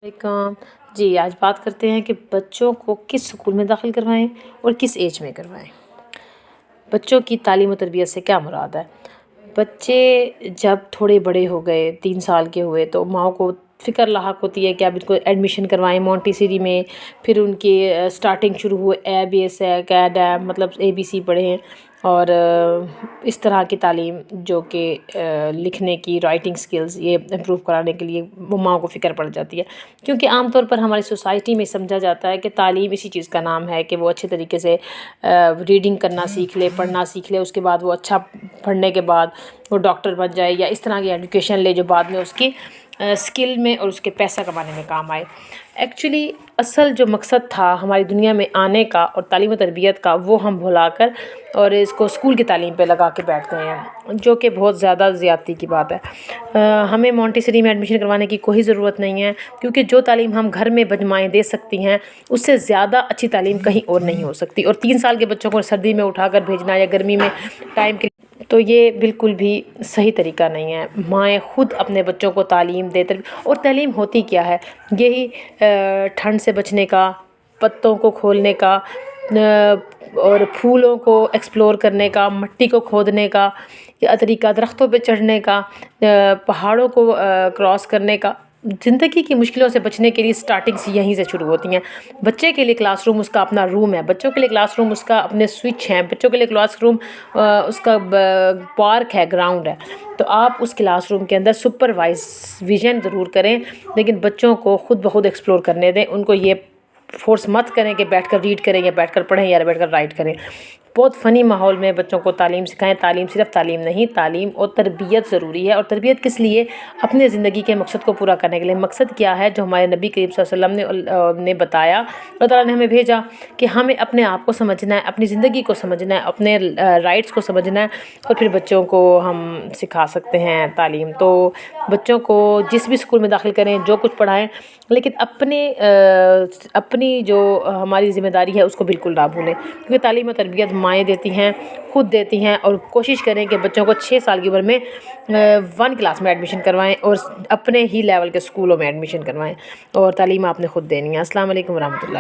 वालेकुम। जी, आज बात करते हैं कि बच्चों को किस स्कूल में दाखिल करवाएँ और किस एज में करवाएँ। बच्चों की तालीम और तरबियत से क्या मुराद है? बच्चे जब थोड़े बड़े हो गए, 3 साल के हुए, तो माँ को फ़िक्र लाहक होती है कि अब इनको एडमिशन करवाएँ मोंटेसरी में। फिर उनकी स्टार्टिंग शुरू हुए ए, बी, एस, कैड है, मतलब ABC पढ़ें और इस तरह की तालीम जो कि लिखने की, राइटिंग स्किल्स ये इम्प्रूव कराने के लिए वो माँ को फ़िक्र पड़ जाती है। क्योंकि आम तौर पर हमारी सोसाइटी में समझा जाता है कि तालीम इसी चीज़ का नाम है कि वो अच्छे तरीके से रीडिंग करना सीख ले, पढ़ना सीख ले, उसके बाद वो अच्छा पढ़ने के बाद वो डॉक्टर बन जाए या इस तरह की एजुकेशन ले जो बाद में उसकी स्किल में और उसके पैसा कमाने में काम आए। एक्चुअली असल जो मकसद था हमारी दुनिया में आने का और तालीम और तरबियत का, वो हम भुलाकर और इसको स्कूल की तालीम पे लगा के बैठ गए हैं, जो कि बहुत ज़्यादा ज़्यादती की बात है। हमें मोंटेसरी में एडमिशन करवाने की कोई ज़रूरत नहीं है, क्योंकि जो तालीम हम घर में बजमाएँ दे सकती हैं उससे ज़्यादा अच्छी तालीम कहीं और नहीं हो सकती। और 3 साल के बच्चों को सर्दी में उठाकर भेजना या गर्मी में टाइम के, तो ये बिल्कुल भी सही तरीका नहीं है। माएँ खुद अपने बच्चों को तालीम दे, और तालीम होती क्या है? यही ठंड से बचने का, पत्तों को खोलने का, और फूलों को एक्सप्लोर करने का, मिट्टी को खोदने का तरीका, दरख्तों पे चढ़ने का, पहाड़ों को क्रॉस करने का। ज़िंदगी की मुश्किलों से बचने के लिए स्टार्टिंग्स यहीं से शुरू होती हैं। बच्चे के लिए क्लासरूम उसका अपना रूम है, बच्चों के लिए क्लासरूम उसका अपने स्विच हैं, बच्चों के लिए क्लासरूम उसका पार्क है, ग्राउंड है। तो आप उस क्लासरूम के अंदर सुपरवाइजन ज़रूर करें, लेकिन बच्चों को खुद ब खुद एक्सप्लोर करने दें। उनको ये फोर्स मत करें कि बैठकर रीड करें या बैठकर पढ़ें या बैठकर राइट करें। बहुत फ़नी माहौल में बच्चों को तालीम सिखाएं। तालीम सिर्फ तालीम नहीं, तालीम और तरबियत ज़रूरी है। और तरबियत किस लिए? अपने ज़िंदगी के मकसद को पूरा करने के लिए। मकसद क्या है? जो हमारे नबी करीम सल्लल्लाहु अलैहि वसल्लम ने बताया, अल्लाह ताला ने हमें भेजा कि हमें अपने आप को समझना है, अपनी ज़िंदगी को समझना है, अपने राइट्स को समझना है, और फिर बच्चों को हम सिखा सकते हैं तालीम। तो बच्चों को जिस भी स्कूल में दाखिल करें, जो कुछ पढ़ाएं, लेकिन अपनी जो हमारी ज़िम्मेदारी है उसको बिल्कुल ना भूलें, क्योंकि तालीम और तरबियत माएँ देती हैं, खुद देती हैं। और कोशिश करें कि बच्चों को 6 साल की उम्र में 1 क्लास में एडमिशन करवाएं और अपने ही लेवल के स्कूलों में एडमिशन करवाएं। और तालीम आपने खुद देनी है। अस्सलाम वालेकुम रहमतुल्लाह।